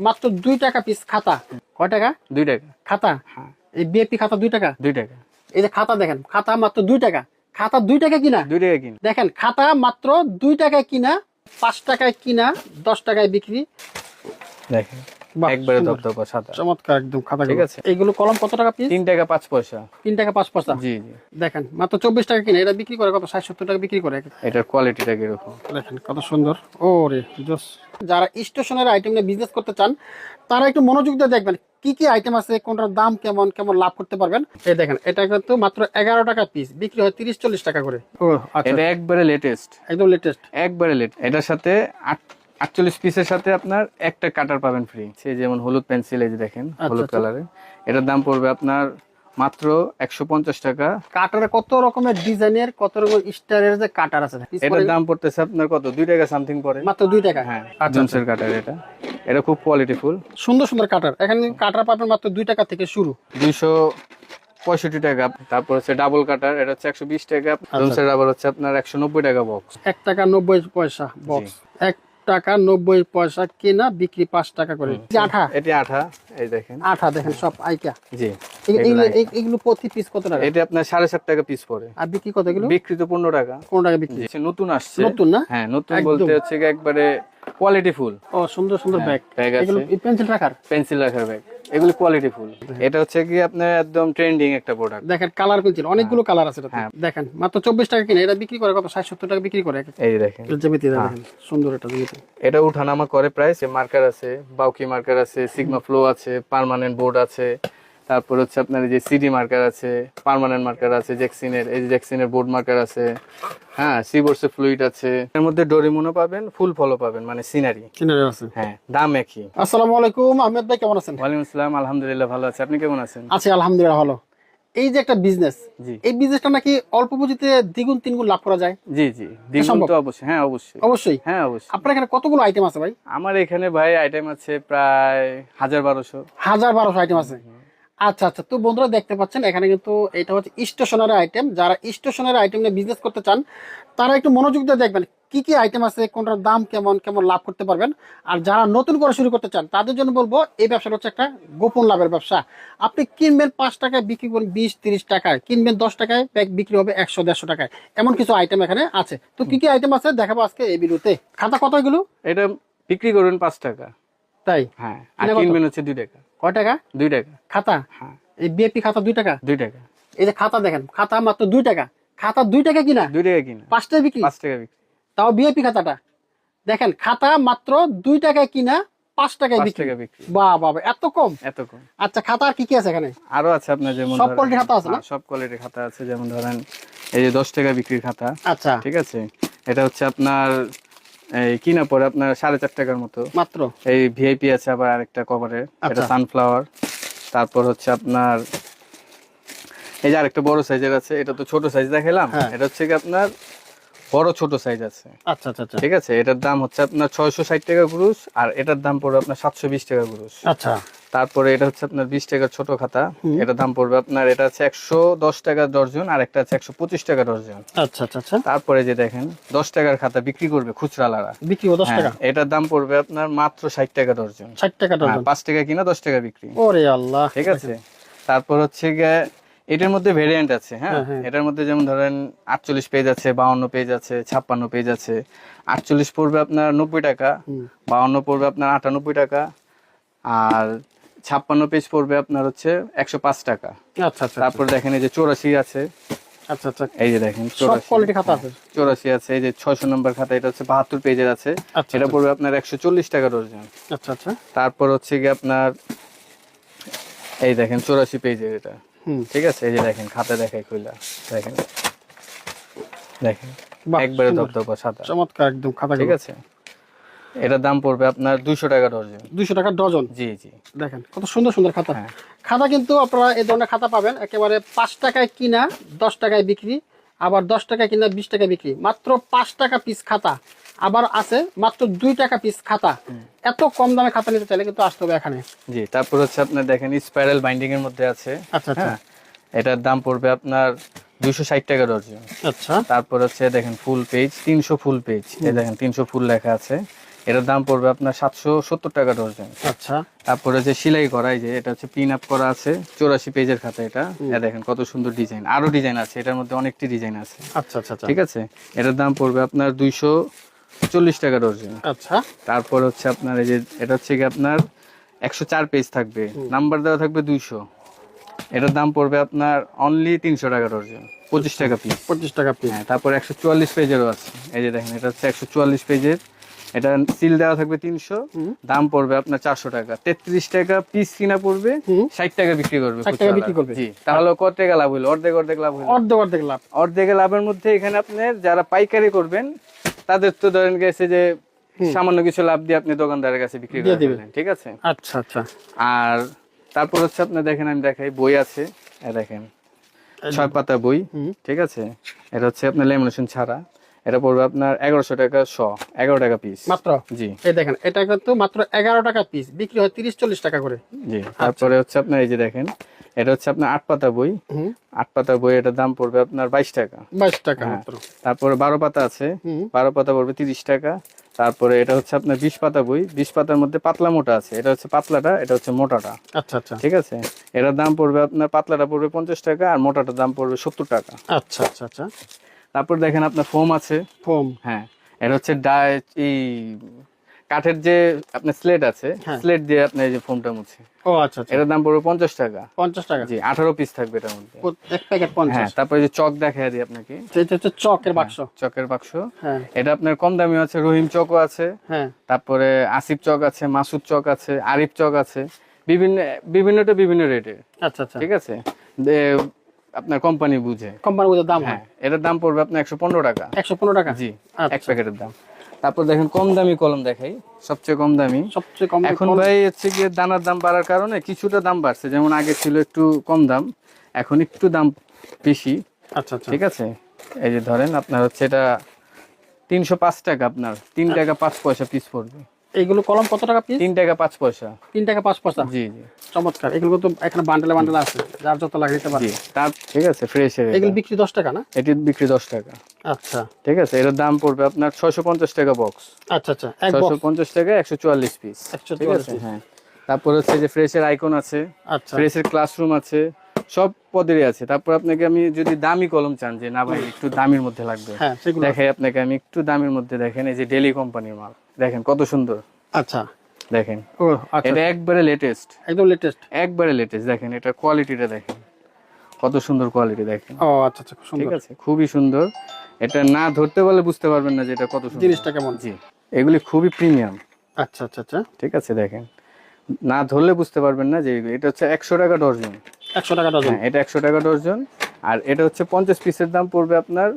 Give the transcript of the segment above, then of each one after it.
মাত্র 2 টাকা পিস খাতা। কয় টাকা? 2 টাকা খাতা। হ্যাঁ এই বিএপি খাতা 2 টাকা। 2 টাকা। এই যে খাতা দেখেন, খাতা মাত্র 2 টাকা। খাতা 2 টাকা কিনা? 2 টাকা কিনা। দেখেন খাতা মাত্র 2 টাকায় কিনা, 5 টাকায় কিনা, 10 টাকায় বিক্রি। দেখেন বাহ, একবারে সুন্দর। ধবধবা সাদা। চমৎকার একদম খাতা। ঠিক আছে। এইগুলো কলম কত টাকা পিস? 3 টাকা 5 পয়সা। 3 টাকা 5 পয়সা। জি জি। দেখেন মাত্র 24 টাকা কিনা, এটা বিক্রি করে কত? 60-70 টাকা বিক্রি করে। এটার কোয়ালিটিটা কিরকম? দেখেন কত সুন্দর। ওরে জোস। যারা স্টেশনারি আইটেম নিয়ে বিজনেস করতে চান তারা একটু মনোযোগ দিয়ে দেখবেন কি কি আইটেম আছে, কোনটার দাম কেমন, কেমন লাভ করতে পারবেন। এই দেখেন এটা কিন্তু মাত্র 11 টাকা পিস, বিক্রি হয় 30-40 টাকা করে। ও আচ্ছা, এটা একবারে লেটেস্ট, একদম লেটেস্ট। একবারে লেট। এটার সাথে 48 পিসের সাথে আপনার একটা কাটার পাবেন ফ্রি। সেই যেমন হলুদ পেন্সিল, এই যে দেখেন হলুদ আচ্ছা। কালারে। এটার দাম পড়বে আপনার মাত্র 150 টাকা। কাটারে কত রকমের ডিজাইনের, কত রকমের স্টারের যে কাটার আছে। এটার দাম পড়তেছে আপনার কত? 2 টাকা সামথিং পড়ে। মাত্র 2 টাকা। হ্যাঁ আচ্ছা। জনসের কাটার এটা। এটা খুব কোয়ালিটিফুল, সুন্দর সুন্দর কাটার। এখানে কাটার পাবেন মাত্র 2 টাকা থেকে শুরু। 265 টাকা। তারপর হচ্ছে ডাবল কাটার, এটা হচ্ছে 120 টাকা। জনসের রাবার হচ্ছে আপনার 190 টাকা বক্স। 1 টাকা 90 পয়সা বক্স। 1 টাকা 90 পয়সা কিনা, বিক্রি 5 টাকা করে। আঠা, এটি আঠা, এই দেখেন আঠা দেখেন সব আইকা। জি। এগুলো প্রতি পিস কত টাকা? এটা আপনার 7.5 টাকা পিস পড়ে। আর বিক্রি কত এগুলো? বিক্রি তো 15 টাকা। 15 টাকা বিক্রি। জি, নতুন আসছে। নতুন না? হ্যাঁ নতুন একদম। বলতে হচ্ছে কি একবারে কোয়ালিটিফুল। ও সুন্দর সুন্দর ব্যাগ। ব্যাগ আছে। এগুলো পেন্সিল রাখার। পেন্সিল রাখার ব্যাগ, এগুলো কোয়ালিটিফুল। এটা হচ্ছে কি আপনার একদম ট্রেন্ডিং একটা প্রোডাক্ট। দেখেন কালার পেন্সিল, অনেকগুলো কালার আছে এটাতে। হ্যাঁ। দেখেন মাত্র 24 টাকা কিনে, এটা বিক্রি করে কত? 60-70 টাকা বিক্রি করে। এই যে দেখেন জ্যামিতি দেখেন সুন্দর এটা জ্যামিতি। এটা উঠানামা করে প্রাইস। মার্কার আছে, বাউকি মার্কার আছে, সিগমা ফ্লো আছে, পার্মানেন্ট বোর্ড আছে। তারপর হচ্ছে আপনার এই যে সিডি মার্কার আছে, পার্মানেন্ট মার্কার আছে, জ্যাকসিনের, এই যে জ্যাকসিনের বোর্ড মার্কার আছে। হ্যাঁ সিবোর্সের ফ্লুইড আছে। এর মধ্যে ডোরিমোনো পাবেন, ফুল ফলো পাবেন, মানে সিনারি। সিনারি আছে। হ্যাঁ দাম একই। আসসালামু আলাইকুম আহমেদ ভাই, কেমন আছেন? ওয়ালাইকুম আসসালাম, আলহামদুলিল্লাহ ভালো আছি। আপনি কেমন আছেন? আছি আলহামদুলিল্লাহ ভালো। এই যে একটা বিজনেস, জি। এই বিজনেসটা নাকি অল্প পুঁজিতে দ্বিগুণ তিনগুণ লাভ করা যায়। জি জি, দ্বিগুণ সম্ভব? তো অবশ্যই। হ্যাঁ অবশ্যই। অবশ্যই। হ্যাঁ অবশ্যই। আপনার এখানে কতগুলো আইটেম আছে ভাই? আমার এখানে ভাই আইটেম আছে প্রায় 1000-1200। 1000-1200 আইটেম আছে। আচ্ছা আচ্ছা, তো বন্ধুরা দেখতে পাচ্ছেন এখানে কিন্তু এটা হচ্ছে স্টেশনারি আইটেম। যারা স্টেশনারি আইটেম নিয়ে বিজনেস করতে চান তারা একটু মনোযোগ দিয়ে দেখবেন কি কি আইটেম আছে, কোনটার দাম কেমন, কেমন লাভ করতে পারবেন। আর যারা নতুন করে শুরু করতে চান তাদের জন্য বলবো এই ব্যবসাটা হচ্ছে একটা গোপন লাভের ব্যবসা। আপনি কিনবেন 5 টাকায়, বিক্রি করবেন 20-30 টাকায়, কিনবেন 10 টাকায়, ব্যাগ বিক্রি হবে 100-150 টাকায়। এমন কিছু আইটেম এখানে আছে। তো কি কি আইটেম আছে দেখাবো আজকে এই ভিডিওতে। খাতা কত এগুলো? এটা বিক্রি করবেন 5 টাকা। তাই? হ্যাঁ, আর কিনে কত? কিনবেন হচ্ছে 2 টাকা। কয় টাকা? 2 টাকা। খাতা? হ্যাঁ এই বিএপি খাতা 2 টাকা। 2 টাকা। এই যে খাতা দেখেন, খাতা মাত্র 2 টাকা। খাতা 2 টাকা কিনা, 2 টাকা কিনা, 5 টাকা বিক্রি। 5 টাকা বিক্রি। তাও বিএপি খাতাটা দেখেন, খাতা মাত্র 2 টাকায় কিনা, 5 টাকায় 5 বিক্রি। টাকা বিক্রি। বাহ বাহ, এত কম। এত কম। আচ্ছা, খাতা আর কি কি আছে এখানে? আরো আছে আপনার, যেমন সব ধরেন- কোয়ালিটির খাতা আছে না? হ্যাঁ, সব কোয়ালিটির খাতা আছে। যেমন ধরেন এই যে 10 টাকা বিক্রির খাতা। আচ্ছা, ঠিক আছে। এটা হচ্ছে আপনার এই কিনা পরে আপনার 4.5 টাকার মতো মাত্র। এই ভিআইপি আছে আবার আরেকটা কভারে, এটা আচ্ছা। সানফ্লাওয়ার। তারপর হচ্ছে আপনার এই যে আরেকটা বড় সাইজের আছে, এটা তো ছোট সাইজ দেখালাম। হ্যাঁ। এটা হচ্ছে কি আপনার বড় ছোট সাইজ আছে। আচ্ছা আচ্ছা আচ্ছা ঠিক আছে। এটার দাম হচ্ছে আপনার 660 টাকা গ্রুস, আর এটার দাম পড়বে আপনার 720 টাকা গ্রুস। আচ্ছা। তারপরে এটা হচ্ছে আপনার 20 টাকার ছোট খাতা। এটার দাম পড়বে আপনার, এটা হচ্ছে 110 টাকা ডর্জন, আর একটা আছে 125 টাকা ডর্জন। আচ্ছা আচ্ছা আচ্ছা, তারপরে যে দেখেন 10 টাকার খাতা বিক্রি করবে খুচরালারা, বিক্রি 10 টাকা। এটার দাম পড়বে আপনার মাত্র 60 টাকা ডর্জন। 60 টাকা ডজন। 5 টাকা কিনা, 10 টাকা বিক্রি। ওরে আল্লাহ। ঠিক আছে। তারপর হচ্ছে গিয়ে এটার মধ্যে ভেরিয়েন্ট আছে। হ্যাঁ, হ্যাঁ, হ্যাঁ। এটার মধ্যে যেমন ধরেন 48 পেজ আছে, 52 পেজ আছে, 56 পেজ আছে। 48 পড়বে আপনার 90 টাকা, 52 পড়বে আপনার 98 টাকা, আর 56 পেজ পড়বে আপনার হচ্ছে 105 টাকা। আচ্ছা আচ্ছা তারপর দেখেন এই যে 84 আছে। আচ্ছা আচ্ছা, এই যে দেখেন সব কোয়ালিটি খাতা আছে। 84 আছে। এই যে 600 নম্বর খাতা, এটা হচ্ছে 72 পেজের আছে। আচ্ছা, এটা পড়বে আপনার 140 টাকা ডজন। আচ্ছা আচ্ছা। তারপর হচ্ছে গিয়ে আপনার এই দেখেন 84 পেজের এটা। ঠিক আছে। এই যে দেখেন খাতা দেখাই খুইলা দেখেন, দেখেন বাহ, একবারে সুন্দর। ধবধবা সাদা। চমৎকার একদম খাতা। ঠিক আছে। এটার দাম পড়বে আপনার 200 টাকা ডজন। 200 টাকা ডজন। জি জি। দেখেন কত সুন্দর সুন্দর খাতা। হ্যাঁ। খাতা কিন্তু আপনারা এই ধরনের খাতা পাবেন একেবারে 5 টাকায় কিনা, 10 টাকায় বিক্রি, আবার 10 টাকায় কিনা 20 টাকায় বিক্রি। মাত্র 5 টাকা পিস খাতা, আবার আছে মাত্র 2 টাকা পিস খাতা। এত কম দামে খাতা নিতে চাইলে কিন্তু আসতে হবে এখানে। জি। তারপর হচ্ছে আপনার দেখেন স্পাইরাল বাইন্ডিং এর মধ্যে আছে। আচ্ছা আচ্ছা হ্যাঁ, এটার দাম পড়বে আপনার 260 টাকা ডজন। আচ্ছা। তারপর হচ্ছে দেখেন ফুল পেজ 300 ফুল পেজ, এই দেখেন 300 ফুল লেখা আছে। এটার দাম পড়বে আপনার 770 টাকা ডজন। আচ্ছা তারপরে যে সেলাই করা, এই যে এটা হচ্ছে পিন আপ করা আছে, 84 পেজের খাতা এটা। দেখেন কত সুন্দর ডিজাইন, আরো ডিজাইন আছে এটার মধ্যে, অনেকটি ডিজাইন আছে। আচ্ছা আচ্ছা আচ্ছা ঠিক আছে, এটার দাম পড়বে আপনার 240 টাকা ডজন। আচ্ছা তারপর হচ্ছে আপনার এই যে এটা হচ্ছে কি আপনার 104 পেজ থাকবে, নাম্বার দেওয়া থাকবে 200। এটার দাম পড়বে আপনার অনলি 300 টাকা ডজন, 25 টাকা পিস। 25 টাকা পিস। হ্যাঁ, তারপর 144 পেজেরও আছে, এই যে দেখেন এটা হচ্ছে 144 পেজের, এটা সিল দেওয়া থাকবে 300, দাম পড়বে আপনার 400 টাকা। 33 টাকা পিস কিনা পড়বে, 60 টাকা বিক্রি করবে 60 টাকা বিক্রি করবে। জি, তাহলে কত টাকা লাভ হলো? অর্ধেক লাভ হলো। অর্ধেক লাভ। অর্ধেক লাভের মধ্যে এখানে আপনার যারা পাইকারি করবেন তাদের তো ধরেন গেছে যে সামান্য কিছু লাভ দিয়ে আপনি দোকানদারের কাছে বিক্রি করে দিবেন। ঠিক আছে, আচ্ছা আচ্ছা। আর তারপর হচ্ছে আপনি দেখেন, আমি দেখাই বই আছে, দেখেন 6 পাতা বই। ঠিক আছে, এটা হচ্ছে আপনার লেমিনেশন ছাড়া, এটা পড়বে আপনার 1100 টাকা 11 টাকা পিস মাত্র। জি, এই দেখেন এটা কিন্তু মাত্র 11 টাকা পিস, বিক্রি হয় 30-40 টাকা করে। জি। তারপরে হচ্ছে আপনার এই যে দেখেন, এটা হচ্ছে আপনার 8 পাতা বই। 8 পাতা বই, এটার দাম পড়বে আপনার 22 টাকা। 22 টাকা মাত্র। তারপরে 12 পাতা আছে, 12 পাতা পড়বে 30 টাকা। তারপরে এটা হচ্ছে আপনার 20 পাতা বই, 20 পাতার মধ্যে পাতলা মোটা আছে, এটা হচ্ছে পাতলাটা, এটা হচ্ছে মোটাটা। আচ্ছা আচ্ছা ঠিক আছে, এটার দাম পড়বে আপনার, পাতলাটা পড়বে 50 টাকা আর মোটাটার দাম পড়বে 70 টাকা। আচ্ছা আচ্ছা আচ্ছা। তারপর দেখেন আপনার ফোম আছে, ফোম। হ্যাঁ, এটা হচ্ছে এই কাঠের যে আপনার স্লেট আছে, হ্যাঁ। স্লেট দিয়ে আপনি এই যে ফোমটা মুছে, ও আচ্ছা আচ্ছা। এটার দাম পড়বে 50 টাকা। 50 টাকা। জি, 18 পিস থাকবে এটার মধ্যে। এক প্যাকেট 50। হ্যাঁ, তারপরে যে চক দেখাই দিই আপনাকে, এটা হচ্ছে চকের বাক্স। চকের বাক্স। হ্যাঁ এটা আপনার কম দামি আছে, রহিম চকও আছে, হ্যাঁ। তারপরে আসিফ চক আছে, মাসুদ চক আছে, আরিফ চক আছে, বিভিন্নটা বিভিন্ন রেটের। আচ্ছা আচ্ছা। ঠিক আছে, আপনার কোম্পানি বুঝে কোম্পানির দাম। হ্যাঁ, এটার দাম পড়বে আপনার 115 টাকা। 115 টাকা। জি, আচ্ছা। এক প্যাকেটের দাম। তারপর দেখেন কম দামি কলম দেখাই, সবচেয়ে কম দামি। সবচেয়ে কম এখন ভাই হচ্ছে গিয়ে দানার দাম বাড়ার কারণে কিছুটা দাম বাড়ছে, যেমন আগে ছিল একটু কম দাম, এখন একটু দাম বেশি। আচ্ছা আচ্ছা। ঠিক আছে, এই যে ধরেন আপনার হচ্ছে এটা 305 টাকা, আপনার 3 টাকা 5 পয়সা পিস পড়বে। এইগুলো কলম কত টাকা পিস? 3 টাকা 5 পয়সা। 3 টাকা 5 পয়সা। জি জি চমৎকার। এগুলো তো এখানে বান্ডেলে বান্ডেলে আছে, যার যত লাগে নিতে পারে। জি। তার ঠিক আছে, ফ্রেশ এর এগুলো বিক্রি 10 টাকা না? এটি বিক্রি 10 টাকা। আচ্ছা ঠিক আছে, এর দাম পড়বে আপনার 650 টাকা বক্স। আচ্ছা আচ্ছা। এক বক্স 650 টাকা 144 পিস। 144 ঠিক আছে, হ্যাঁ। তারপর হচ্ছে যে ফ্রেশের আইকন আছে, আচ্ছা ফ্রেশের ক্লাসরুম আছে, সব পদেরই আছে। তারপর আপনাকে আমি যদি দামি কলম চান, যে না ভাই একটু দামির মধ্যে লাগবে, হ্যাঁ সেগুলো। দেখাই আপনাকে আমি একটু দামের মধ্যে। দেখেন এই যে ডেলি কোম্পানির মাল, দেখেন কত সুন্দর। আচ্ছা দেখেন ও আচ্ছা। এটা একবারে লেটেস্ট, একদম লেটেস্ট। একবারে লেটেস্ট। দেখেন এটা কোয়ালিটিটা দেখেন, কত সুন্দর কোয়ালিটি দেখেন। ও আচ্ছা আচ্ছা, খুব ঠিক সুন্দর। আছে, খুবই সুন্দর। এটা না ধরতে পারলে বুঝতে পারবেন না যে এটা কত সুন্দর জিনিসটা কেমন। জি, এগুলি খুবই প্রিমিয়াম। আচ্ছা আচ্ছা আচ্ছা। ঠিক আছে, দেখেন না ধরলে বুঝতে পারবেন না যে এটা হচ্ছে 100 টাকা ডজন। 100 টাকা ডজন। হ্যাঁ, এটা 100 টাকা ডজন। আর এটা হচ্ছে 50 পিসের দাম পড়বে আপনার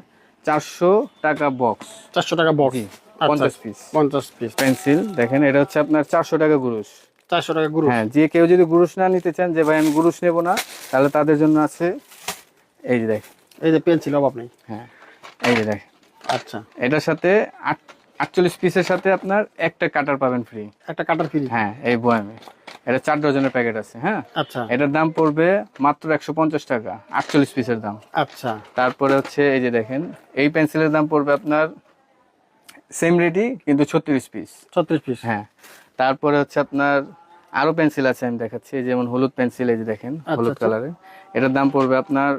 400 টাকা বক্স। 400 টাকা বক্স। জি, 50 পিস 50 পিস। পেন্সিল। দেখেন এটা হচ্ছে আপনার 400 টাকা গুরুশ। 400 টাকা গ্রুপ। হ্যাঁ, যে কেউ যদি গুরুশ না নিতে চান, যে ভাই আমি গুরুশ নেব না, তাহলে তাদের জন্য আছে এই যে দেখেন। এই যে পেন্সিল অভাব নেই। হ্যাঁ, এই যে দেখেন, আচ্ছা। এটার সাথে 48 পিসের সাথে আপনার একটা কাটার পাবেন ফ্রি। একটা কাটার ফ্রি। হ্যাঁ, এই বয়ামে এটা 4 ডজনের প্যাকেট আছে। হ্যাঁ, আচ্ছা এটার দাম পড়বে মাত্র 150 টাকা, 48 পিসের দাম। আচ্ছা। তারপরে হচ্ছে এই যে দেখেন, এই পেন্সিলের দাম পড়বে আপনার সেম রেটই, কিন্তু 36 পিস। 36 পিস। হ্যাঁ, তারপরে হচ্ছে আপনার আরো পেন্সিল আছে, আমি দেখাচ্ছি। যেমন হলুদ পেন্সিল, এই যে দেখেন হলুদ আচ্ছা। কালারে, এটার দাম পড়বে আপনার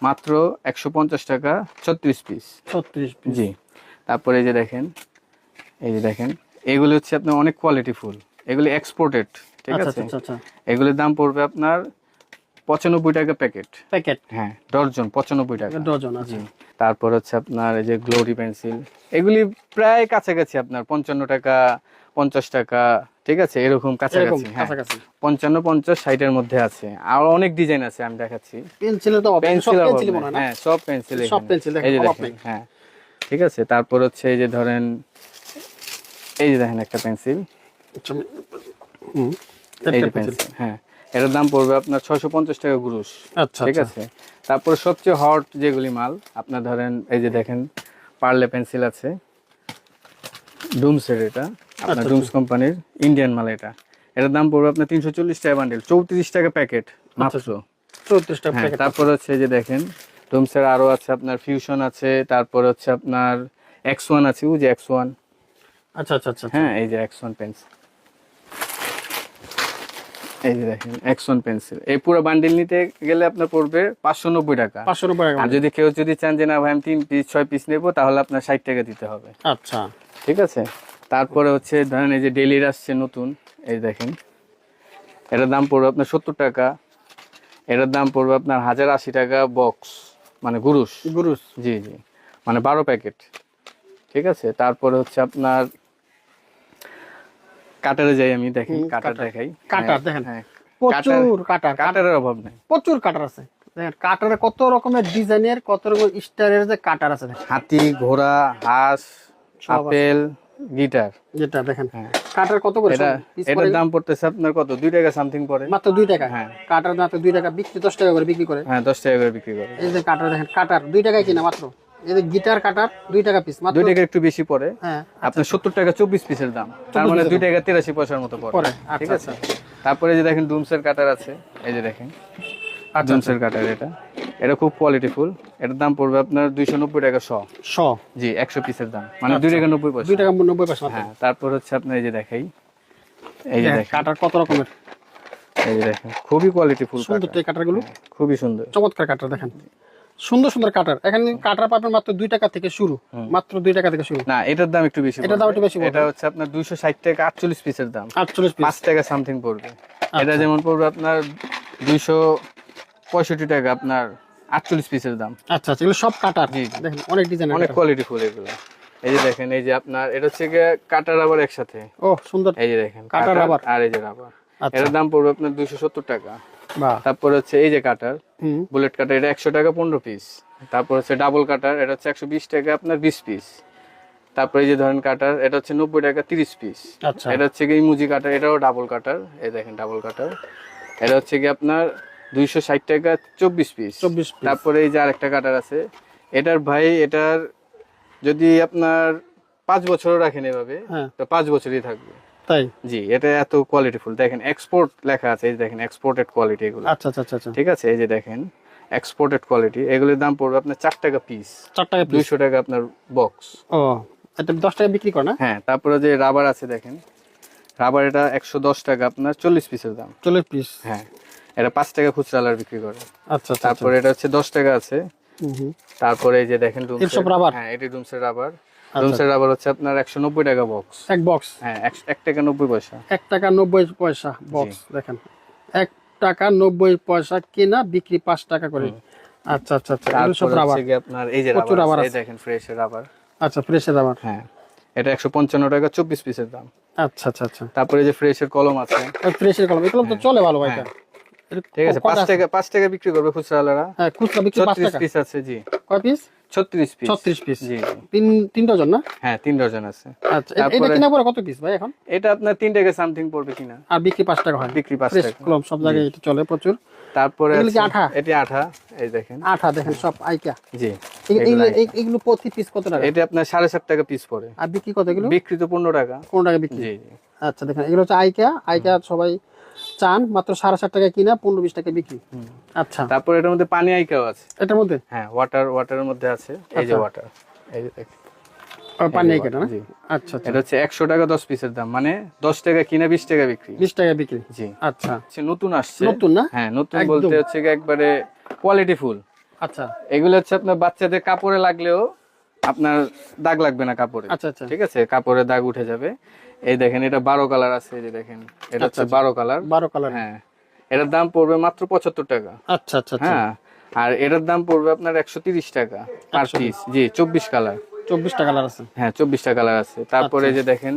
মাত্র 150 টাকা, 36 পিস। 36 পিস। জি। তারপরে এই যে দেখেন, এই যে দেখেন, এগুলি হচ্ছে আপনার অনেক কোয়ালিটি ফুল, এগুলি এক্সপোর্টেড। ঠিক আচ্ছা আছে, আচ্ছা আচ্ছা। এগুলির দাম পড়বে আপনার 95 টাকা প্যাকেট। প্যাকেট। হ্যাঁ, ডজন 95 টাকা ডজন আছে। জি। তারপর হচ্ছে আপনার এই যে গ্লোরি পেন্সিল, এগুলি প্রায় কাছাকাছি আপনার 55 টাকা, 50 টাকা। ঠিক আছে, এরকম কাছাকাছি। হ্যাঁ, কাছাকাছি। 55, 50, 60 এর মধ্যে আছে। আর অনেক ডিজাইন আছে, আমি দেখাচ্ছি। পেন্সিলের তো পেন্সিল পেন্সিল মনে হয় না? হ্যাঁ, সব পেন্সিল। সব পেন্সিল এই যে দেখেন, অভাব দেখেন। নেই। হ্যাঁ, ঠিক আছে। তারপর হচ্ছে এই যে ধরেন, এই যে দেখেন একটা পেন্সিল, আচ্ছা, হুম। এই একটা যে পেন্সিল। পেন্সিল। হ্যাঁ, এটার দাম পড়বে আপনার 650 টাকা গুরুশ। আচ্ছা ঠিক আচ্ছা। আছে। তারপর সবচেয়ে হট যেগুলি মাল, আপনার ধরেন এই যে দেখেন পার্লে পেন্সিল আছে, ডুমসের, এটা আপনার আচ্ছা, ডুমস কোম্পানির ইন্ডিয়ান মাল। এটার দাম পড়বে আপনার 340 টাকা বান্ডেল, 34 টাকা প্যাকেট মাত্র। 34 টাকা হ্যাঁ, প্যাকেট। তারপর হচ্ছে এই যে দেখেন ডুমসের আরো আছে, আপনার ফিউশন আছে, তারপর হচ্ছে আপনার X1 আছে, ওই যে X1। আচ্ছা আচ্ছা আচ্ছা হ্যাঁ, এই যে এক্সন পেন্সিল, এই যে দেখেন এক্সন পেন্সিল, এই পুরো বান্ডিল নিতে গেলে আপনার পড়বে 590 টাকা। 590 টাকা। আর কেউ যদি চান যে না ভাই আমি 3 পিস 6 পিস নেবো, তাহলে আপনার 60 টাকা দিতে হবে। আচ্ছা ঠিক আছে। তারপরে হচ্ছে ধরেন এই যে ডেলির আসছে নতুন, এই দেখেন এটার দাম পড়বে আপনার 70 টাকা। এটার দাম পড়বে আপনার 1080 টাকা বক্স, মানে গুরুশ। গুরুস। জি জি, মানে 12 প্যাকেট। ঠিক আছে। তারপরে হচ্ছে আপনার কাটারে যাই আমি, দেখেন কাটার দেখাই। কাটার দেখেন, হ্যাঁ, প্রচুর কাটার, কাটারের অভাব নাই, প্রচুর কাটার আছে। দেখেন কাটারে কত রকমের ডিজাইনের, কত রকমের স্টাইলের যে কাটার আছে। হাতি, ঘোড়া, হাঁস, সব আছে। Apple, guitar. যেটা দেখেন হ্যাঁ। কাটার কত করে এটা piece এটার পড়ে? দাম পড়তেছে আপনার কত, 2 টাকা সামথিং পড়ে, মাত্র 2 টাকা। হ্যাঁ। কাটার মাত্র 2 টাকা, বিক্রি 10 টাকা করে বিক্রি করে। হ্যাঁ, 10 টাকা করে বিক্রি করে। এই যে কাটার দেখেন, কাটার 2 টাকায় কিনা মাত্র। এই যে গিটার কাটার 2 টাকা পিস মাত্র। 2 টাকা একটু বেশি পড়ে। হ্যাঁ আপনার 70 টাকা 24 পিসের দাম, তার মানে 2 টাকা 83 পয়সার মতো পড়ে। পড়ে। ঠিক আচ্ছা আছে। তারপরে যে দেখেন ডুমসের কাটার আছে, এই যে দেখেন ডুমসের কাটার, এটা খুব কোয়ালিটিফুল। এটার দাম পড়বে আপনার 290 টাকা শ। জি, 100 পিসের দাম, মানে 2 টাকা 90 পয়সা। 2 টাকা 90 পয়সা মাত্র। হ্যাঁ। তারপর হচ্ছে আপনার এই যে দেখাই, এই যে দেখেন কাটার কত রকমের, এই যে দেখেন খুবই কোয়ালিটিফুল সুন্দর তো এই কাটারগুলো, খুবই সুন্দর, চমৎকার কাটার। দেখেন সুন্দর সুন্দর কাটার। এখানে কাটার পাবেন মাত্র 2 টাকা থেকে শুরু, মাত্র 2 টাকা থেকে শুরু। না এটার দাম একটু বেশি, এটার দাম একটু বেশি পড়বে। এটা হচ্ছে আপনার 260 টাকা 48 পিসের দাম, 48 পিস। 5 টাকা সামথিং পড়বে। এটা যেমন পড়বে আপনার 265 টাকা আপনার 48 পিসের দাম। আচ্ছা আচ্ছা, এগুলো সব কাটার। জি। দেখেন অনেক ডিজাইন, অনেক কোয়ালিটিফুল এগুলো। এই যে দেখেন, এই যে আপনার এটা হচ্ছে গিয়ে কাটার রাবার একসাথে। ও সুন্দর। এই যে দেখেন কাটার রাবার আর এই যে রাবার, আচ্ছা। এটার দাম পড়বে আপনার 270 টাকা। বাহ। তারপর হচ্ছে এই যে কাটার, হুম। বুলেট কাটার, এটা 100 টাকা 15 পিস। তারপর হচ্ছে ডাবল কাটার, এটা হচ্ছে 120 টাকা আপনার 20 পিস। তারপরে এই যে ধরেন কাটার, এটা হচ্ছে 90 টাকা 30 পিস। আচ্ছা। এটা হচ্ছে কি ইমুজি কাটার, এটাও ডাবল কাটার, এই দেখেন ডাবল কাটার, এটা হচ্ছে কি আপনার 260 টাকা 24 পিস। 24 পিস। তারপরে এই যে আরেকটা কাটার আছে, এটার ভাই এটার যদি আপনার 5 বছরও রাখেন এভাবে, হ্যাঁ। তো 5 বছরই থাকবে। তাই? জি, এটা এত কোয়ালিটিফুল। দেখেন এক্সপোর্ট লেখা আছে, এই যে দেখেন এক্সপোর্টেড কোয়ালিটি এগুলো। আচ্ছা আচ্ছা আচ্ছা। ঠিক আছে। এই যে দেখেন এক্সপোর্টেড কোয়ালিটি, এগুলোর দাম পড়বে আপনার 4 টাকা পিস, 4 টাকা পিস। 200 টাকা আপনার বক্স। ও, এটা 10 টাকা বিক্রি করে না? হ্যাঁ। তারপরে যে রাবার আছে দেখেন, রাবার এটা 110 টাকা আপনার 40 পিসের দাম। 40 পিস। হ্যাঁ, এটা 5 টাকা খুচরা আলার বিক্রি করে। আচ্ছা আচ্ছা। তারপরে এটা হচ্ছে 10 টাকা আছে। হুম। তারপরে এই যে দেখেন এর সব রাবার? হ্যাঁ, এটি ডুমসের রাবার। ডুমসের রাবার হচ্ছে আপনার 190 টাকা বক্স। এক বক্স? হ্যাঁ, 1 টাকা 90 পয়সা। 1 টাকা 90 পয়সা বক্স। দেখেন 1 টাকা 90 পয়সা কিনা, বিক্রি 5 টাকা করে। আচ্ছা আচ্ছা আচ্ছা, এগুলো সব তারপর রাবার। হচ্ছে কি আপনার এই যে প্রচুর রাবার রাবার আছে, এই দেখেন ফ্রেশের রাবার। আচ্ছা, ফ্রেশের রাবার। হ্যাঁ, এটা 155 টাকা 24 পিসের দাম। আচ্ছা আচ্ছা আচ্ছা। তারপরে যে ফ্রেশের কলম আছে, ফ্রেশের কলম, এগুলো তো চলে ভালো ভাই। ঠিক আছে, 5 টাকা বিক্রি করবে খুচরা আলারা। হ্যাঁ, খুচরা বিক্রি 5 36 টাকা। পিস আছে। জি, কয় পিস? 36 পিস। 36 পিস। জি। 3 ডজন না? হ্যাঁ, 3 ডজন আছে। আচ্ছা, এটা কিনা পড়ে কত পিস ভাই এখন? এটা আপনার 3 টাকা সামথিং পড়বে কিনা, আর বিক্রি 5 টাকা হয়। বিক্রি 5 ফ্রেশ টাকা। কলম সব জায়গায় এটা চলে প্রচুর। তারপরে এগুলো কি আছে- আঠা? এটি আঠা, এই দেখেন আঠা দেখেন সব আইকা। জি। এগুলো প্রতি পিস কত টাকা? এটা আপনার 7.5 টাকা পিস পড়ে। আর বিক্রি কত এগুলো? বিক্রি তো 15 টাকা। 15 টাকা বিক্রি। জি জি। আচ্ছা দেখেন, এগুলো হচ্ছে আইকা সবাই চান, মাত্র 7.5 টাকা কিনা, 15-20 টাকা বিক্রি। আচ্ছা, তারপর এটার মধ্যে পানি আইকাও আছে। এটার মধ্যে হ্যাঁ, ওয়াটারের মধ্যে আছে, এই যে ওয়াটার, এই যে দেখেন পানি আইকাটা না? জি। আচ্ছা আচ্ছা, এটা হচ্ছে 100 টাকা 10 পিসের দাম, মানে 10 টাকা কিনা 20 টাকা বিক্রি। 20 টাকা বিক্রি। জি। আচ্ছা, হচ্ছে নতুন আসছে। নতুন না? হ্যাঁ, নতুন একদম। বলতে হচ্ছে কি একবারে কোয়ালিটি ফুল। আচ্ছা এগুলো হচ্ছে আপনার বাচ্চাদের কাপড়ে লাগলেও আপনার দাগ লাগবে না কাপড়ে। আচ্ছা আচ্ছা। ঠিক আছে, কাপড়ে দাগ উঠে যাবে। এই দেখেন এটা 12 কালার আছে, এই যে দেখেন এটা হচ্ছে 12 কালার। 12 কালার। হ্যাঁ, এটার দাম পড়বে মাত্র 75 টাকা। আচ্ছা আচ্ছা আচ্ছা। হ্যাঁ, আর এটার দাম পড়বে আপনার 130 টাকা পার পিস। জি, 24 কালার। 24টা কালার আছে। হ্যাঁ, 24টা কালার আছে। তারপরে এই যে দেখেন,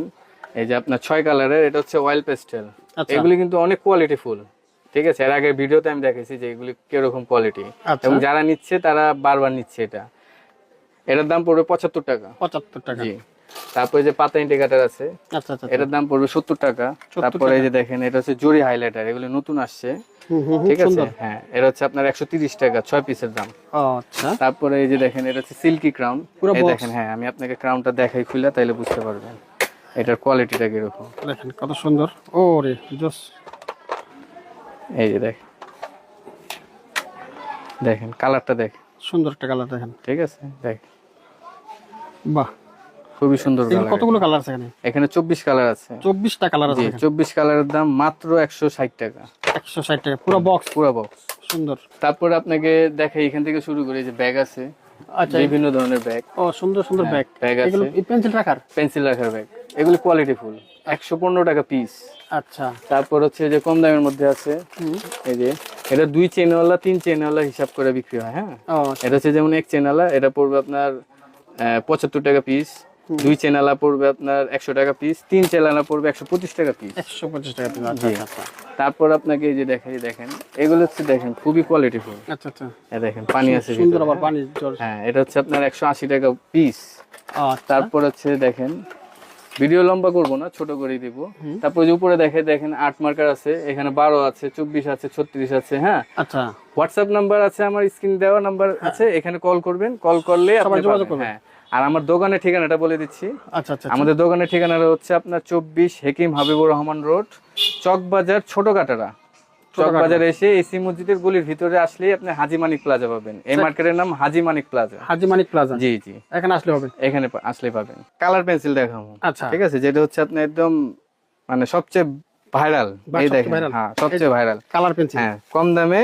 এই যে আপনার 6 কালারের, এটা হচ্ছে অয়েল পেস্টেল। আচ্ছা। এগুলি কিন্তু অনেক কোয়ালিটি ফুল। ঠিক আছে, এর আগের ভিডিওতে আমি দেখেছি যে এগুলি কিরকম কোয়ালিটি, আচ্ছা। এবং যারা নিচ্ছে তারা বারবার নিচ্ছে এটা। এটার দাম পড়বে 75 টাকা। 75 টাকা। জি। তারপরে যে পাতা ইন্ডিকেটর আছে, আচ্ছা আচ্ছা। এটার দাম পড়বে 70 টাকা। 70 তারপরে এই যে দেখেন এটা হচ্ছে জরি হাইলাইটার, এগুলো নতুন আসছে। ঠিক আছে। হ্যাঁ, এটা হচ্ছে আপনার 130 টাকা 6 পিসের দাম। আচ্ছা। তারপরে এই যে দেখেন এটা হচ্ছে সিল্কি ক্রাউন। পুরো এই box। দেখেন, হ্যাঁ আমি আপনাকে ক্রাউনটা দেখাই খুলে, তাইলে বুঝতে পারবেন এটার কোয়ালিটিটা কিরকম। দেখেন কত সুন্দর। ওরে জোস। এই যে কালারটা দেখেন, সুন্দর একটা কালার দেখেন। ঠিক আছে। দেখ, বাহ, খুবই সুন্দর এগুলো কালার। কতগুলো কালার আছে এখানে? এখানে 24 কালার আছে। 24টা কালার আছে জি, এখানে। 24 কালারের দাম মাত্র 160 টাকা। 160 টাকা পুরো বক্স। পুরো বক্স। সুন্দর। তারপরে আপনাকে দেখাই, এখান থেকে শুরু করে যে ব্যাগ আছে, আচ্ছা, বিভিন্ন ধরনের ব্যাগ। ও সুন্দর সুন্দর ব্যাগ। ব্যাগ এগুলো আছে, পেন্সিল রাখার? পেন্সিল রাখার ব্যাগ। এগুলো কোয়ালিটি ফুল, 115 টাকা পিস। আচ্ছা। তারপর হচ্ছে যে কম দামের মধ্যে আছে, এই যে এটা 2 চেনওয়ালা 3 চেনওয়ালা হিসাব করে বিক্রি হয়। হ্যাঁ, ও এটা হচ্ছে যেমন 1 চেনওয়ালা, এটা পড়বে আপনার 75 টাকা পিস। 2 চেনওয়ালা পড়বে আপনার 100 টাকা পিস। 3 চেনওয়ালা পড়বে 125 টাকা পিস। 125 টাকা পিস। আচ্ছা আচ্ছা তারপর আপনাকে এই যে দেখাই, দেখেন এগুলো হচ্ছে দেখেন খুবই কোয়ালিটি ফুল। আচ্ছা আচ্ছা। এই দেখেন পানি আছে সুন্দর ভিতরে, আবার হ্যাঁ? পানি জল। হ্যাঁ, এটা হচ্ছে আপনার 180 টাকা পিস। আচ্ছা। তারপর হচ্ছে দেখেন, ভিডিও লম্বা করব না, ছোট করে দিব। তারপর যে উপরে দেখেন 8 মার্কার আছে, এখানে 12 আছে, 24 আছে, 36 আছে। হ্যাঁ, আচ্ছা। হোয়াটসঅ্যাপ নাম্বার আছে, আমার স্ক্রিন দেওয়া নাম্বার আছে, এখানে কল করবেন, কল করলে আপনি যোগাযোগ পাবেন। করবেন। হ্যাঁ, আর আমার দোকানের ঠিকানাটা বলে দিচ্ছি। আচ্ছা আচ্ছা। আমাদের দোকানের ঠিকানাটা হচ্ছে আপনার 24 হেকিম হাবিবুর রহমান রোড, চকবাজার, ছোট কাটারা। চকবাজার এসে এসি মসজিদের গলির ভিতরে আসলেই আপনি হাজি মানিক প্লাজা পাবেন। এই মার্কেটের নাম হাজি মানিক প্লাজা। হাজি মানিক প্লাজা। জি জি, এখানে আসলে হবে। এখানে আসলে পাবেন। কালার পেন্সিল দেখাবো, আচ্ছা। ঠিক আছে, যেটা হচ্ছে আপনি একদম মানে সবচেয়ে ভাইরাল। এই দেখেন, হ্যাঁ সবচেয়ে ভাইরাল কালার পেন্সিল। হ্যাঁ, কম দামে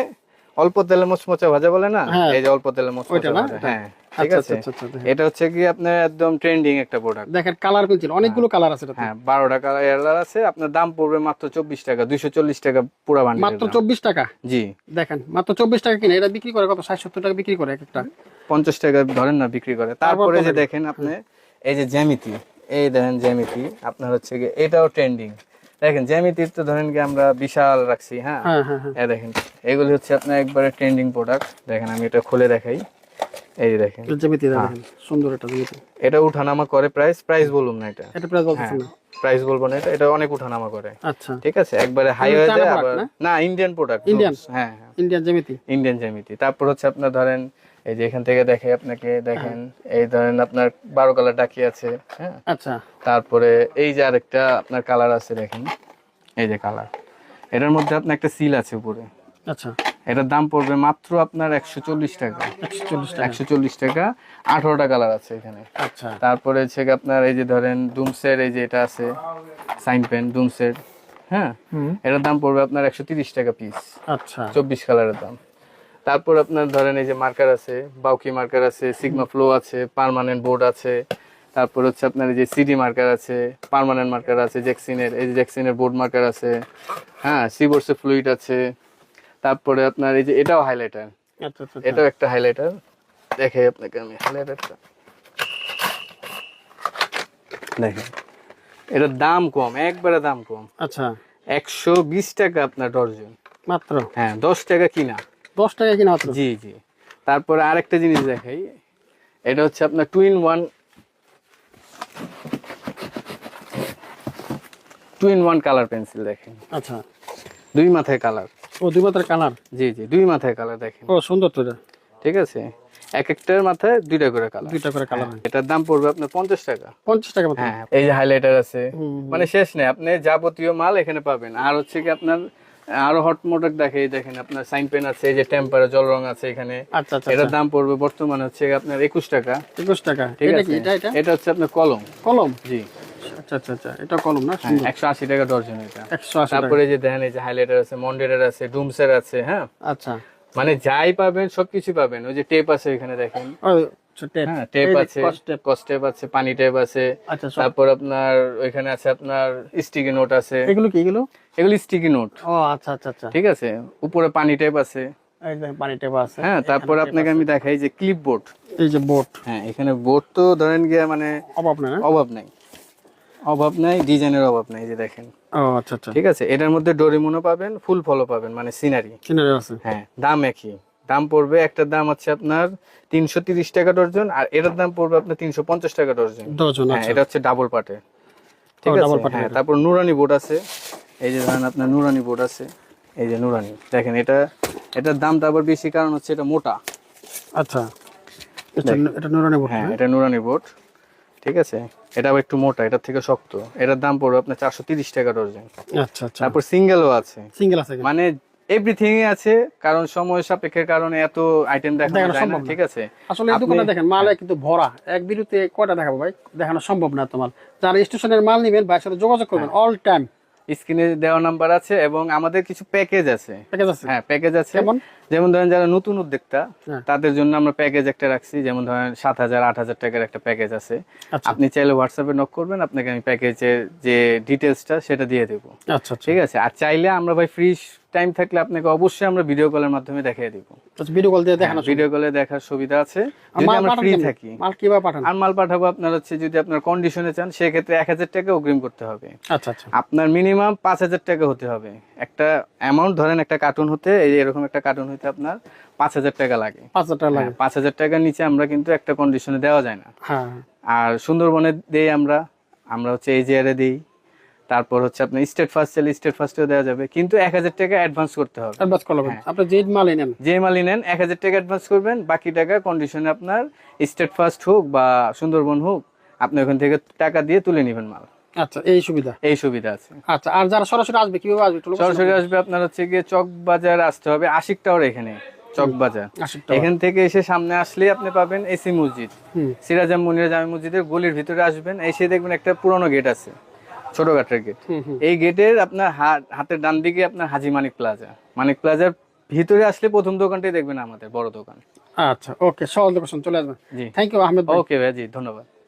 অল্প তেলে মোচমোচা ভাজা বলে না, হ্যাঁ। এই যে অল্প তেলে মোচমোচা ভাজা। হ্যাঁ, ঠিক আচ্ছা আছে। আচ্ছা আচ্ছা। এটা হচ্ছে কি আপনার একদম ট্রেন্ডিং একটা প্রোডাক্ট। দেখেন কালার পেন্সিল অনেকগুলো কালার আছে এটাতে। হ্যাঁ, 12টা কালার আছে। আপনার দাম পড়বে মাত্র 24 টাকা, 240 টাকা পুরো বান্ডিল। মাত্র 24 টাকা। জি, দেখেন মাত্র 24 টাকা কিনে এটা বিক্রি করে কত? 60-70 টাকা বিক্রি করে এক একটা। 50 টাকা ধরেন না বিক্রি করে। তারপরে যে দেখেন আপনি এই যে জ্যামিতি, এই দেখেন জ্যামিতি আপনার হচ্ছে কি এটাও ট্রেন্ডিং। দেখেন জ্যামিতির তো ধরেন কি আমরা বিশাল রাখছি। হ্যাঁ হ্যাঁ হ্যাঁ হ্যাঁ। এই দেখেন এগুলি হচ্ছে আপনার একবারে ট্রেন্ডিং প্রোডাক্ট। দেখেন আমি এটা খুলে দেখাই, এই যে দেখেন জ্যামিতি দেখেন সুন্দর এটা জ্যামিতি। এটা উঠানামা করে। প্রাইস বলুন না, এটা এটা প্রাইস বলতেছেন না? প্রাইস বলবো না, এটা অনেক উঠানামা করে। আচ্ছা। ঠিক আছে, একবারে হাই হয়ে যায় আবার না। Indian product. ইন্ডিয়ান? হ্যাঁ, ইন্ডিয়ান জ্যামিতি। ইন্ডিয়ান জ্যামিতি। তারপর হচ্ছে আপনার ধরেন এই যে এখান থেকে দেখে আপনাকে দেখেন, এই ধরেন আপনার 12 কালার ডাকি আছে। হ্যাঁ, আচ্ছা। তারপরে এই যে আরেকটা আপনার কালার আছে, দেখেন এই যে কালার, এটার মধ্যে আপনার একটা সিল আছে উপরে। আচ্ছা। এটার দাম পড়বে মাত্র আপনার 140 টাকা। 140 টাকা। 140 টাকা। 18টা কালার আছে এখানে। আচ্ছা। তারপরে হচ্ছে আপনার এই যে ধরেন ডুমসের এই যে এটা আছে সাইন পেন ডুমসের। হ্যাঁ, এটার দাম পড়বে আপনার 130 টাকা পিস। আচ্ছা। 24 কালারের দাম। তারপর আপনার ধরেন এই যে মার্কার আছে, বাউকি মার্কার আছে, সিগমা ফ্লো আছে, পার্মানেন্ট বোর্ড আছে। তারপর হচ্ছে আপনার এই যে সিডি মার্কার আছে, পার্মানেন্ট মার্কার আছে, জ্যাকসিনের এই যে জ্যাকসিনের বোর্ড মার্কার আছে। হ্যাঁ, সিবোর্সের ফ্লুইড আছে। তারপরে আপনার এই যে এটাও হাইলাইটার, আচ্ছা আচ্ছা। এটাও একটা হাইলাইটার। দেখাই আপনাকে আমি হাইলাইটারটা, দেখেন এটার দাম কম, একবারে দাম কম। আচ্ছা। 120 টাকা আপনার ডর্জন মাত্র? হ্যাঁ, 10 টাকা কিনা। 10 টাকা কিনা মাত্র? জি জি। তারপরে আরেকটা জিনিস দেখাই, এটা হচ্ছে আপনার 2 in 1 কালার পেন্সিল। দেখেন আচ্ছা। 2 মাথায় কালার। ও 2 মাত্রার কালার? জি জি, 2 মাথায় কালার। দেখেন ও সুন্দর তো এটা। ঠিক আছে, এক একটার মাথায় 2টা করে কালার। 2টা করে কালার। এটার দাম পড়বে আপনার 50 টাকা। 50 টাকা মাত্র? হ্যাঁ, এই যে হাইলাইটার আছে, মানে শেষ নেই, আপনি যাবতীয় মাল এখানে পাবেন। আর হচ্ছে কি আপনার আরো হট প্রোডাক্ট দেখেন আপনার সাইন পেন আছে, এই যে টেম্পার জল রং আছে এখানে। আচ্ছা আচ্ছা। এটার দাম পড়বে বর্তমানে হচ্ছে আপনার 21 টাকা। 21 টাকা। ঠিক এটা আছে, কি? এটা এটা হচ্ছে আপনার কলম। কলম? জি। আচ্ছা আচ্ছা আচ্ছা, এটা কলম না? সুন্দর। 180 টাকা ডর্জন এটা। 180 টাকা। তারপরে যে দেখেন এই যে হাইলাইটার আছে, মন্ডেরের আছে, ডুমসের আছে। হ্যাঁ, আচ্ছা। মানে যাই পাবেন সবকিছু পাবেন। ওই যে টেপ আছে এখানে দেখেন। ও টেপ। হ্যাঁ, টেপ আছে, কস্টেপ আছে, পানি টেপ আছে। আচ্ছা। তারপর আপনার ওইখানে আছে আপনার স্টিকি নোট আছে। এগুলো কি? এগুলো স্টিকি নোট। ও আচ্ছা আচ্ছা আচ্ছা। ঠিক আছে, উপরে পানি টেপ আছে। এই যে পানি টেপ আছে। হ্যাঁ, তারপর আপনাকে আমি দেখাই যে ক্লিপ বোর্ড। এই যে বোর্ড। হ্যাঁ, এখানে বোর্ড তো ধরেন গিয়ে মানে অভাব না? অভাব নাই, ডিজাইনের অভাব নাই। যে দেখেন। ও আচ্ছা আচ্ছা। ঠিক আছে, এটার মধ্যে ডোরেমনও পাবেন, ফুল ফলও পাবেন, মানে সিনারি। সিনারি আছে। হ্যাঁ, দাম একই। দাম পড়বে, একটার দাম হচ্ছে আপনার 330 টাকা ডর্জন, আর এটার দাম পড়বে আপনার 350 টাকা ডর্জন। হ্যাঁ, এটা হচ্ছে ডাবল পার্টে। ঠিক আছে। হ্যাঁ, তারপর নুরানি বোর্ড আছে, এই যে ধরেন আপনার নুরানি বোর্ড আছে, এই যে নুরানি। দেখেন এটার দামটা আবার বেশি, কারণ হচ্ছে এটা মোটা। আচ্ছা, এটা নুরানি বোর্ড। হ্যাঁ, এটা নুরানি বোর্ড। ঠিক আছে, এটা আবার একটু মোটা, এটার থেকে শক্ত। এটার দাম পড়বে আপনার 430 টাকা ডর্জন। আচ্ছা আচ্ছা। তারপর সিঙ্গেলও আছে। সিঙ্গেল আছে? মানে এভরিথিং আছে, কারণ সময় সাপেক্ষের কারণে এত আইটেম দেখানো দেখানো যায় না, সম্ভব না। ঠিক আছে। আসলে এই আপনি- দোকানে দেখেন মালে কিন্তু ভরা, এক বিরুতে কয়টা দেখাবো ভাই, দেখানো সম্ভব না তোমার। যারা স্টেশনের মাল নেবেন ভাইয়ের সাথে যোগাযোগ করবেন অল টাইম। স্ক্রিনে দেওয়া নাম্বার আছে এবং আমাদের কিছু প্যাকেজ আছে। প্যাকেজ আছে হ্যাঁ, প্যাকেজ আছে। কেমন? যেমন ধরেন যারা নতুন উদ্যোক্তা হ্যাঁ। তাদের জন্য আমরা প্যাকেজ একটা রাখছি, যেমন ধরেন 7,000 8,000 টাকার একটা প্যাকেজ আছে। আচ্ছা আপনি চাইলে হোয়াটসঅ্যাপে নক করবেন, আপনাকে আমি প্যাকেজের যে ডিটেলসটা সেটা দিয়ে দেবো, আচ্ছা আচ্ছা ঠিক আছে। আর চাইলে আমরা ভাই ফ্রি টাইম থাকলে আপনাকে অবশ্যই আমরা ভিডিও কলের মাধ্যমে দেখিয়ে দিব। আচ্ছা, ভিডিও কল দিয়ে দেখানো ভিডিও কলে দেখার সুবিধা আছে যদি মাল আমরা পাঠান ফ্রি কেমনে? থাকি। মাল কিভাবে পাঠান? আর মাল পাঠাবো আপনার হচ্ছে যদি আপনার কন্ডিশনে চান সেক্ষেত্রে 1,000 টাকা অগ্রিম করতে হবে। আচ্ছা আচ্ছা আপনার মিনিমাম 5,000 টাকা হতে হবে। একটা অ্যামাউন্ট ধরেন, একটা কার্টুন হতে এরকম একটা কার্টুন হতে আপনার 5,000 টাকা লাগে। 5,000 টাকা লাগে। 5,000 টাকার নিচে আমরা কিন্তু একটা কন্ডিশনে দেওয়া যায় না। হ্যাঁ আর সুন্দরবনে দেই আমরা, আমরা হচ্ছে এই জিয়ারে দিই। তারপর হচ্ছে আপনি স্টেট ফার্স্ট চাইলে স্টেট ফার্স্টেও দেওয়া যাবে, কিন্তু 1,000 টাকা অ্যাডভান্স করতে হবে। অ্যাডভান্স কল হবে। আপনি যে মালই নেন, যে মালই নেন 1,000 টাকা অ্যাডভান্স করবেন, বাকি টাকা কন্ডিশনে আপনার স্টেট ফার্স্ট হোক বা সুন্দরবন হোক, আপনি ওখান থেকে টাকা দিয়ে তুলে নেবেন মাল। আচ্ছা এই সুবিধা। এই সুবিধা আছে। আচ্ছা আর যারা সরাসরি আসবে কিভাবে আসবে একটু লোকেশন সরাসরি আসবে আপনার হচ্ছে গিয়ে চক বাজার আসতে হবে, আশিক টাওয়ার এখানে চক বাজার। 80 টাকা। এখান থেকে এসে সামনে আসলে আপনি পাবেন এসি মসজিদ, হুম। সিরাজাম মুনিরা জামে মসজিদের গলির ভিতরে আসবেন, এসে দেখবেন একটা পুরনো গেট আছে, ছোটখাটের গেট। হুম, হুম। এই গেটের আপনার হাতের ডান দিকে আপনার হাজি মানিক প্লাজা, মানিক প্লাজার ভিতরে আসলে প্রথম দোকানটাই দেখবেন আমাদের বড় দোকান। আচ্ছা ওকে, সহজ লোকেশন চলে আসবেন। জি, থ্যাংক ইউ আহমেদ ভাই। ওকে ভাই, জি ধন্যবাদ।